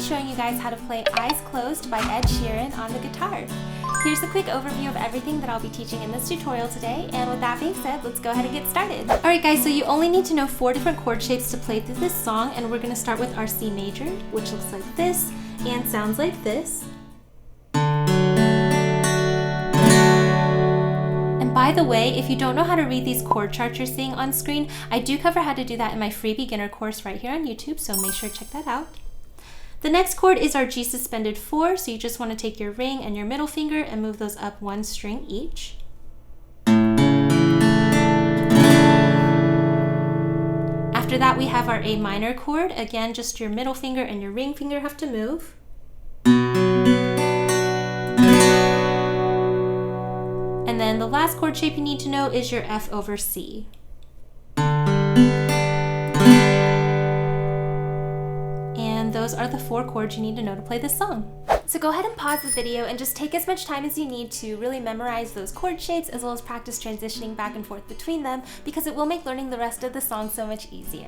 be showing you guys how to play Eyes Closed by Ed Sheeran on the guitar. Here's a quick overview of everything that I'll be teaching in this tutorial today, and with that being said, let's go ahead and get started. Alright guys, so you only need to know 4 different chord shapes to play through this song, and we're going to start with our C major, which looks like this and sounds like this. And by the way, if you don't know how to read these chord charts you're seeing on screen, I do cover how to do that in my free beginner course right here on YouTube, so make sure to check that out. The next chord is our G-suspended 4, so you just want to take your ring and your middle finger and move those up 1 string each. After that, we have our A minor chord. Again, just your middle finger and your ring finger have to move. And then the last chord shape you need to know is your F over C. And those are the 4 chords you need to know to play this song. So go ahead and pause the video and just take as much time as you need to really memorize those chord shapes as well as practice transitioning back and forth between them, because it will make learning the rest of the song so much easier.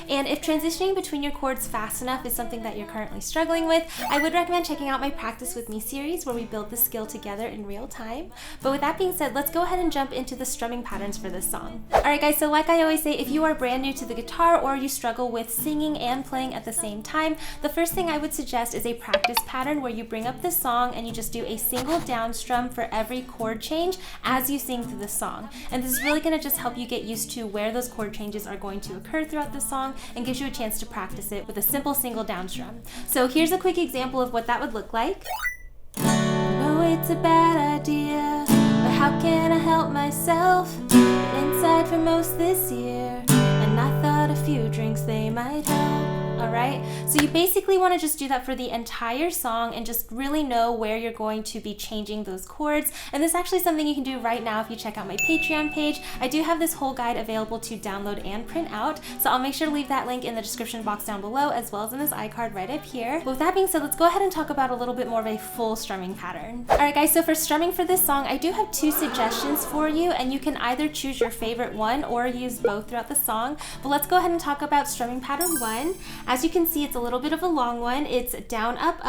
And if transitioning between your chords fast enough is something that you're currently struggling with, I would recommend checking out my Practice With Me series where we build the skill together in real time. But with that being said, let's go ahead and jump into the strumming patterns for this song. Alright guys, so like I always say, if you are brand new to the guitar or you struggle with singing and playing at the same time, the first thing I would suggest is a practice pattern where you bring up this song and you just do a single down strum for every chord change as you sing through the song. And this is really going to just help you get used to where those chord changes are going to occur throughout the song and gives you a chance to practice it with a simple single down strum. So here's a quick example of what that would look like. I know it's a bad idea, but how can I help myself? Been inside for most this year, and I thought a few drinks they might help. Alright, so you basically want to just do that for the entire song and just really know where you're going to be changing those chords. And this is actually something you can do right now if you check out my Patreon page. I do have this whole guide available to download and print out, so I'll make sure to leave that link in the description box down below as well as in this iCard right up here. But with that being said, let's go ahead and talk about a little bit more of a full strumming pattern. Alright guys, so for strumming for this song, I do have 2 suggestions for you, and you can either choose your favorite one or use both throughout the song. But let's go ahead and talk about strumming pattern 1. As you can see, it's a little bit of a long one. It's down, up,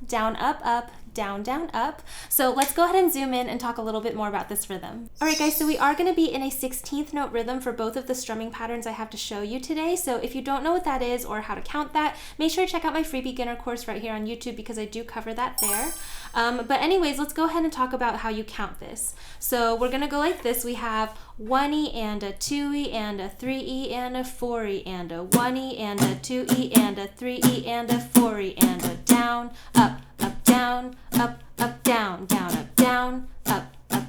down, up, down, down, up. So let's go ahead and zoom in and talk a little bit more about this rhythm. Alright guys, so we are going to be in a 16th note rhythm for both of the strumming patterns I have to show you today. So if you don't know what that is or how to count that, make sure to check out my free beginner course right here on YouTube because I do cover that there. But anyways, let's go ahead and talk about how you count this. So we're going to go like this. We have 1E and a 2E and a 3E and a 4E and a 1E and a 2E and a 3E and a 4E and a down, up, down, up, down, down, up, down,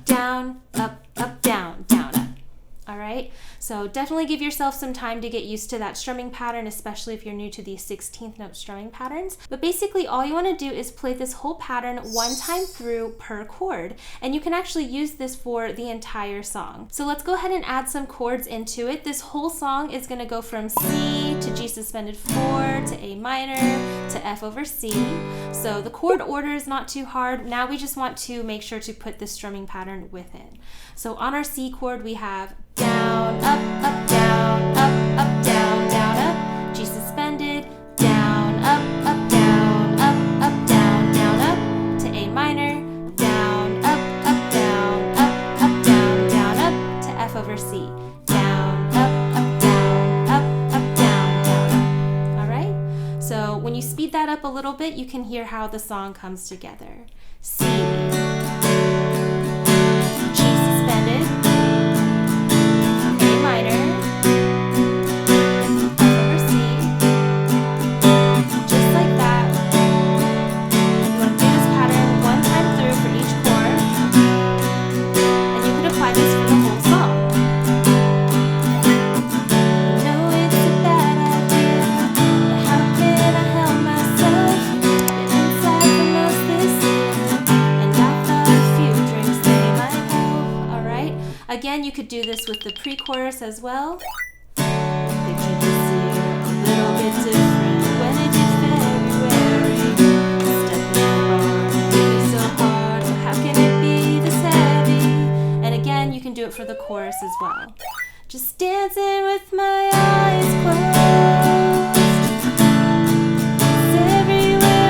down, up, down, down, up. Alright, so definitely give yourself some time to get used to that strumming pattern, especially if you're new to these 16th note strumming patterns. But basically all you want to do is play this whole pattern 1 time through per chord, and you can actually use this for the entire song. So let's go ahead and add some chords into it. This whole song is going to go from C to G-suspended 4 to A minor to F over C. So the chord order is not too hard. Now we just want to make sure to put this strumming pattern with it. So on our C chord we have down, up, down, down, down, up, G suspended, down, up, down, down, down, up, to A minor, down, up, down, down, up, to F over C, down, up, down, down, up. Alright? So when you speed that up a little bit, you can hear how the song comes together. C, G suspended, Again, you could do this with the pre-chorus as well. Picture this year a little bit different when it did February. Stepping apart, really so hard, but how can it be this heavy? And again, you can do it for the chorus as well. Just dancing with my eyes closed. It's everywhere.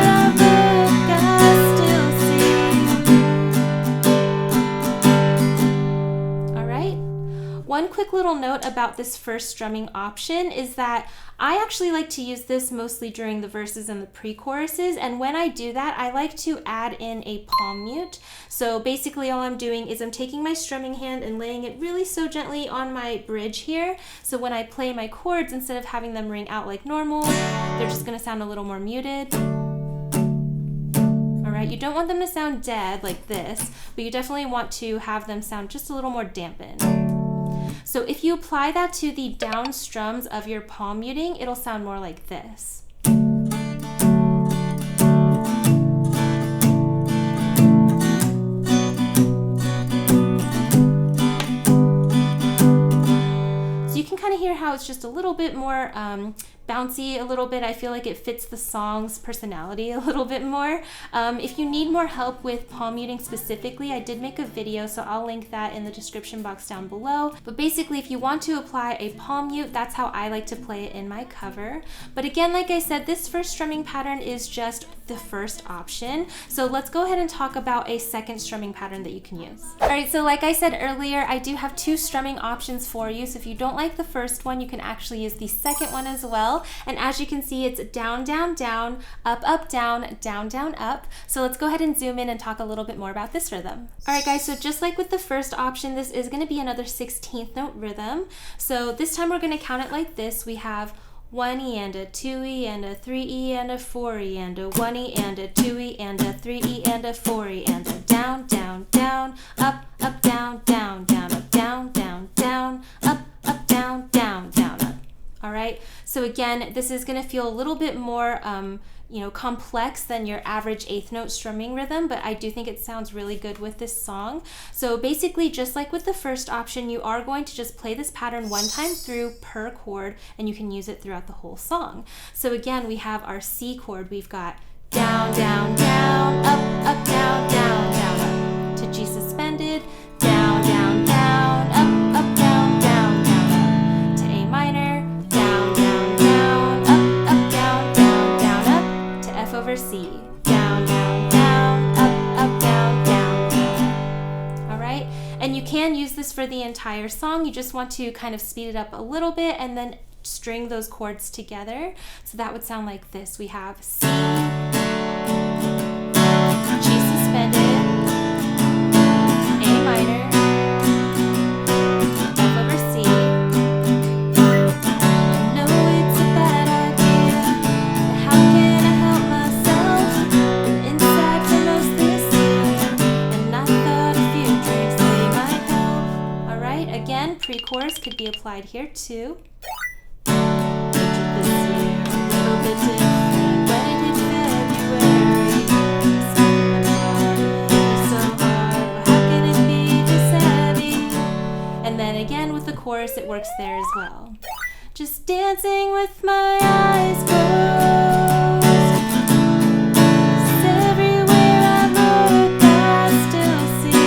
One quick little note about this first strumming option is that I actually like to use this mostly during the verses and the pre-choruses, and when I do that, I like to add in a palm mute. So basically all I'm doing is I'm taking my strumming hand and laying it really so gently on my bridge here, so when I play my chords, instead of having them ring out like normal, they're just going to sound a little more muted. Alright, you don't want them to sound dead like this, but you definitely want to have them sound just a little more dampened. So if you apply that to the down strums of your palm muting, it'll sound more like this. So you can kind of hear how it's just a little bit more bouncy a little bit. I feel like it fits the song's personality a little bit more. If you need more help with palm muting specifically, I did make a video, so I'll link that in the description box down below. But basically, if you want to apply a palm mute, that's how I like to play it in my cover. But again, like I said, this first strumming pattern is just the first option. So let's go ahead and talk about a second strumming pattern that you can use. All right, so like I said earlier, I do have two strumming options for you. So if you don't like the first one, you can actually use the second one as well. And as you can see, it's down, down, down, up, up, down, down, down, up. So let's go ahead and zoom in and talk a little bit more about this rhythm. All right, guys, so just like with the first option, this is going to be another 16th note rhythm. So this time we're going to count it like this. We have 1E and a 2E and a 3E and a 4E and a 1E and a 2E and a 3E and a 4E and a down, down, down, up, up, down, down, down, up, down, down, down, up, up, down, down, down, up. All right, so again, this is going to feel a little bit more complex than your average 8th note strumming rhythm, but I do think it sounds really good with this song. So basically, just like with the first option, you are going to just play this pattern one time through per chord, and you can use it throughout the whole song. So again, we have our C chord. We've got down, down, down, up, up, down, down, down, up. To G suspended, down, down, down, up, up, down, down, down, up. To A minor, down, down, down, up, up, down, down, down, up. To F over C, down, down, down, up, up, down, down, down. All right, and you can use this for the entire song. You just want to kind of speed it up a little bit and then string those chords together. So that would sound like this. We have C, G suspended, A minor, F over C. I know it's a bad idea, but how can I help myself? Been inside for most this year, and I thought a few drinks they might help. All right, again, pre-chorus could be applied here too. Again, with the chorus, it works there as well. Just dancing with my eyes closed. 'Cause everywhere I look, I still see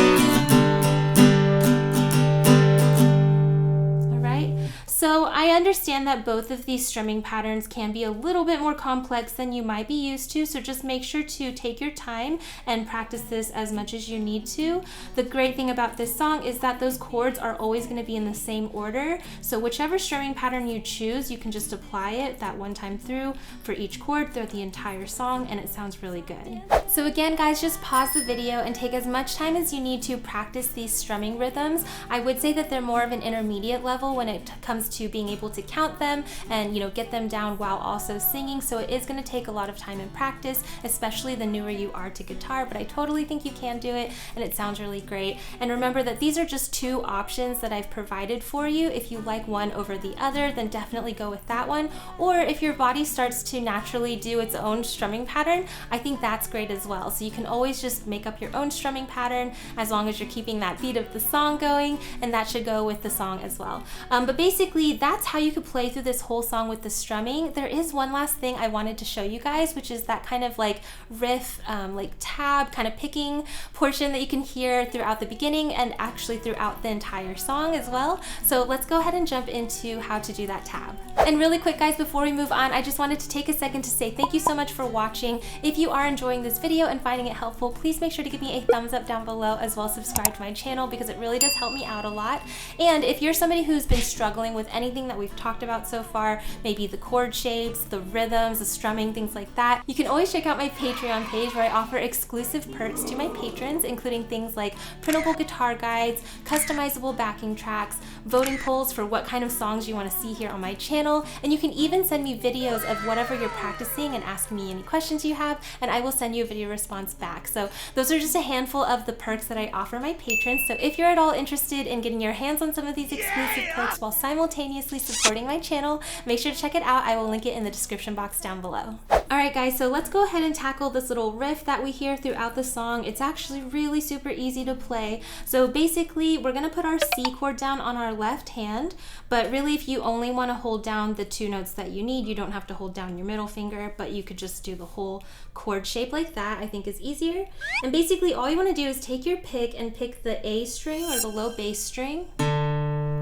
you. All right. So I understand that both of these strumming patterns can be a little bit more complex than you might be used to, so just make sure to take your time and practice this as much as you need to. The great thing about this song is that those chords are always going to be in the same order, so whichever strumming pattern you choose, you can just apply it that one time through for each chord throughout the entire song, and it sounds really good. So again, guys, just pause the video and take as much time as you need to practice these strumming rhythms. I would say that they're more of an intermediate level when it comes to being able to count them and get them down while also singing, so it is going to take a lot of time and practice, especially the newer you are to guitar, but I totally think you can do it and it sounds really great. And remember that these are just two options that I've provided for you. If you like one over the other, then definitely go with that one, or if your body starts to naturally do its own strumming pattern, I think that's great as well. So you can always just make up your own strumming pattern as long as you're keeping that beat of the song going, and that should go with the song as well. But basically, that's how you could play through this whole song with the strumming. There is one last thing I wanted to show you guys, which is that kind of like riff, like tab kind of picking portion that you can hear throughout the beginning and actually throughout the entire song as well. So let's go ahead and jump into how to do that tab. And really quick guys, before we move on, I just wanted to take a second to say thank you so much for watching. If you are enjoying this video and finding it helpful, please make sure to give me a thumbs up down below, as well as subscribe to my channel, because it really does help me out a lot. And if you're somebody who's been struggling with anything that we've talked about so far, maybe the chord shapes, the rhythms, the strumming, things like that, you can always check out my Patreon page where I offer exclusive perks to my patrons, including things like printable guitar guides, customizable backing tracks, voting polls for what kind of songs you want to see here on my channel, and you can even send me videos of whatever you're practicing and ask me any questions you have, and I will send you a video response back. So those are just a handful of the perks that I offer my patrons. So if you're at all interested in getting your hands on some of these exclusive perks while simultaneously supporting my channel, make sure to check it out. I will link it in the description box down below. Alright guys, so let's go ahead and tackle this little riff that we hear throughout the song. It's actually really super easy to play. So basically, we're going to put our C chord down on our left hand, but really if you only want to hold down the two notes that you need, you don't have to hold down your middle finger, but you could just do the whole chord shape like that. I think is easier. And basically all you want to do is take your pick and pick the A string or the low bass string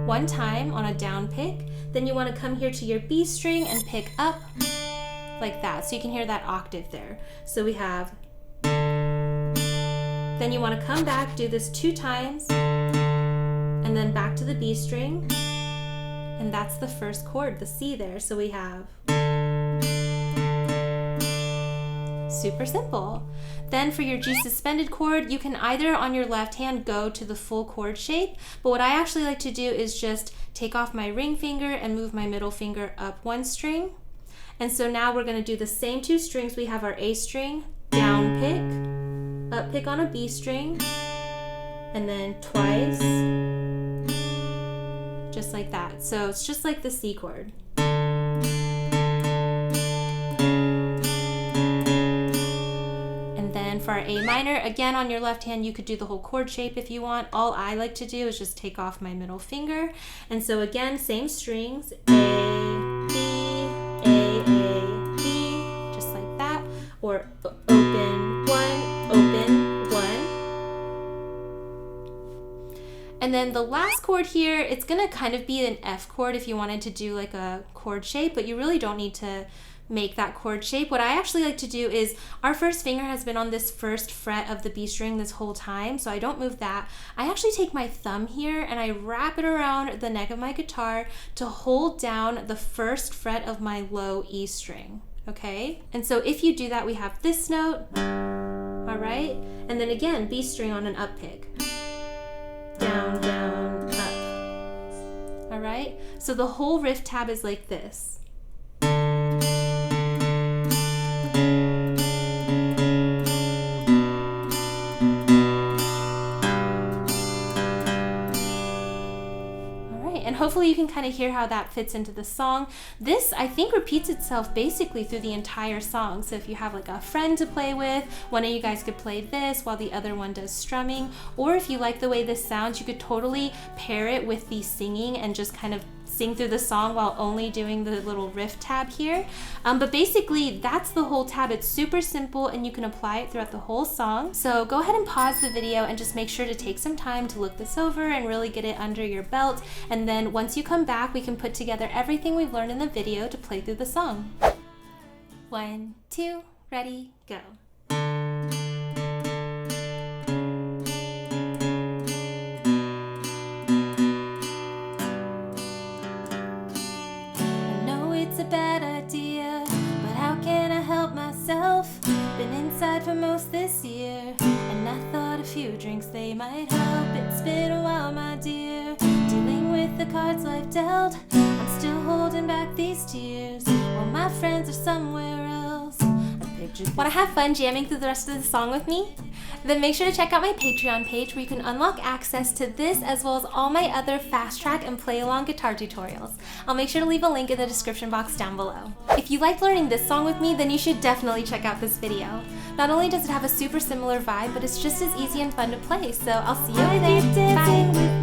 one time on a down pick. Then you want to come here to your B string and pick up like that, so you can hear that octave there. So we have, then you want to come back, do this 2 times, and then back to the B string, and that's the first chord, the C there. So we have, super simple. Then for your G suspended chord, you can either on your left hand go to the full chord shape, but what I actually like to do is just take off my ring finger and move my middle finger up 1 string. And so now we're going to do the same 2 strings. We have our A string, down pick, up pick on a B string, and then twice, just like that. So it's just like the C chord. And then for our A minor, again on your left hand, you could do the whole chord shape if you want. All I like to do is just take off my middle finger. And so again, same strings, A, B, just like that, or open 1, open 1. And then the last chord here, it's gonna kind of be an F chord if you wanted to do like a chord shape, but you really don't need to make that chord shape. What I actually like to do is, our first finger has been on this first fret of the B string this whole time, so I don't move that. I actually take my thumb here and I wrap it around the neck of my guitar to hold down the first fret of my low E string, okay? And so if you do that, we have this note, all right? And then again, B string on an up pick. Down, down, up, all right? So the whole riff tab is like this. And hopefully you can kind of hear how that fits into the song. This, I think, repeats itself basically through the entire song. So if you have like a friend to play with, one of you guys could play this while the other one does strumming. Or if you like the way this sounds, you could totally pair it with the singing and just kind of sing through the song while only doing the little riff tab here. But basically that's the whole tab. It's super simple and you can apply it throughout the whole song. So go ahead and pause the video and just make sure to take some time to look this over and really get it under your belt. And then once you come back, we can put together everything we've learned in the video to play through the song. 1, 2, ready, go. Bad idea, but how can I help myself? Been inside for most this year, and I thought a few drinks they might help. It's been a while, my dear, dealing with the cards life dealt. I'm still holding back these tears while my friends are somewhere else. Want to have fun jamming through the rest of the song with me? Then make sure to check out my Patreon page where you can unlock access to this as well as all my other fast track and play along guitar tutorials. I'll make sure to leave a link in the description box down below. If you liked learning this song with me, then you should definitely check out this video. Not only does it have a super similar vibe, but it's just as easy and fun to play, so I'll see you over there. Bye!